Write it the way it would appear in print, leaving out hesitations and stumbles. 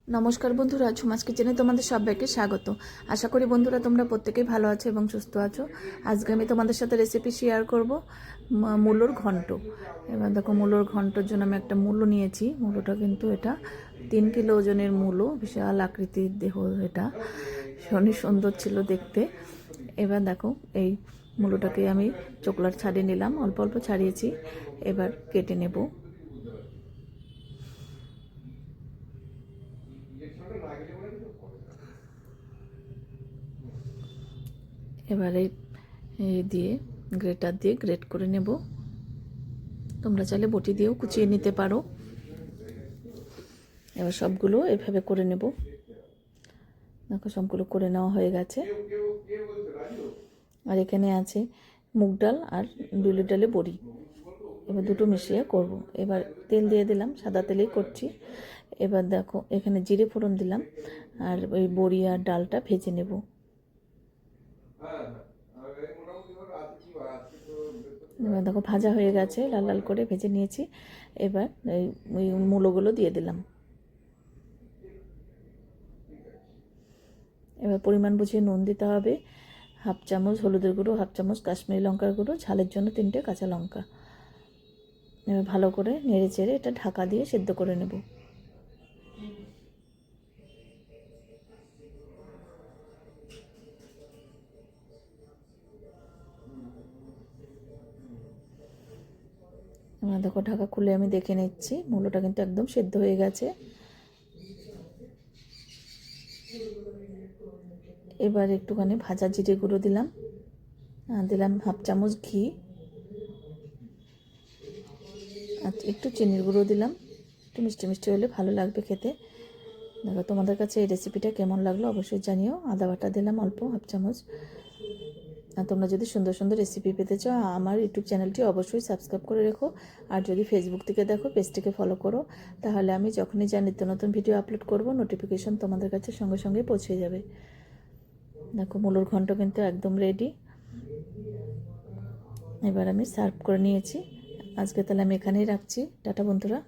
নমস্কার বন্ধুরা, ঝুমাস কিচেনে তোমাদের সবাইকে স্বাগত। আশা করি বন্ধুরা তোমরা প্রত্যেকেই ভালো আছো এবং সুস্থ আছো। আজকে আমি তোমাদের সাথে রেসিপি শেয়ার করব মূলোর ঘন্ট। এবার দেখো, মূলোর ঘন্টর জন্য আমি একটা মূলো নিয়েছি। মূলোটা কিন্তু এটা 3 কিলো ওজনের মূলো, বিশাল আকৃতির দেহ। এটা ভীষণই সুন্দর ছিল দেখতে। এবার দেখো, এই মূলোটাকে আমি চোকলার ছাড়িয়ে নিলাম, অল্প অল্প ছাড়িয়েছি। এবার কেটে নেব। এবারে এই দিয়ে গ্রেটার দিয়ে গ্রেট করে নেব। তোমরা চাইলে বটি দিয়েও কুচিয়ে নিতে পারো। এবার সবগুলো এভাবে করে নেব। দেখো, সবগুলো করে নেওয়া হয়ে গেছে। আর এখানে আছে মুগ ডাল আর বিউলি ডালে বড়ি। এবার দুটো মিশিয়ে করব। এবার তেল দিয়ে দিলাম, সাদা তেলেই করছি। এবার দেখো, এখানে জিরে ফোড়ন দিলাম আর ওই বড়ি আর ডালটা ভেজে নেব। এবার দেখো, ভাজা হয়ে গেছে, লাল লাল করে ভেজে নিয়েছি। এবার ওই মূলোগুলো দিয়ে দিলাম। এবার পরিমাণ বুঝিয়ে নুন দিতে হবে, 1/2 চামচ হলুদের গুঁড়ো, 1/2 চামচ কাশ্মীরি লঙ্কার গুঁড়ো, ঝালের জন্য 3টে কাঁচা লঙ্কা। এবার ভালো করে নেড়ে চেড়ে এটা ঢাকা দিয়ে সেদ্ধ করে নেব। এবার দেখো, ঢাকা খুলে আমি দেখে নিচ্ছি, মূলোটা কিন্তু একদম সেদ্ধ হয়ে গেছে। এবার একটুখানি ভাজা জিরে গুঁড়ো দিলাম, দিলাম 1/2 চামচ ঘি, আর একটু চিনির গুঁড়ো দিলাম। একটু মিষ্টি মিষ্টি হলে ভালো লাগবে খেতে। দেখো, তোমাদের কাছে এই রেসিপিটা কেমন লাগলো অবশ্যই জানিও। আদা বাটা দিলাম অল্প 1/2 চামচ। আর তোমরা যদি সুন্দর সুন্দর রেসিপি পেতে চাও, আমার ইউটিউব চ্যানেলটি অবশ্যই সাবস্ক্রাইব করে রেখো। আর যদি ফেসবুক থেকে দেখো, পেজটিকে ফলো করো। তাহলে আমি যখনই যা নিত্য নতুন ভিডিও আপলোড করব, নোটিফিকেশন তোমাদের কাছে সঙ্গে সঙ্গে পৌঁছে যাবে। দেখো, মূলোর ঘন্ট কিন্তু একদম রেডি। এবার আমি সার্ভ করে নিয়েছি। আজকে তাহলে আমি এখানেই রাখছি। টাটা বন্ধুরা।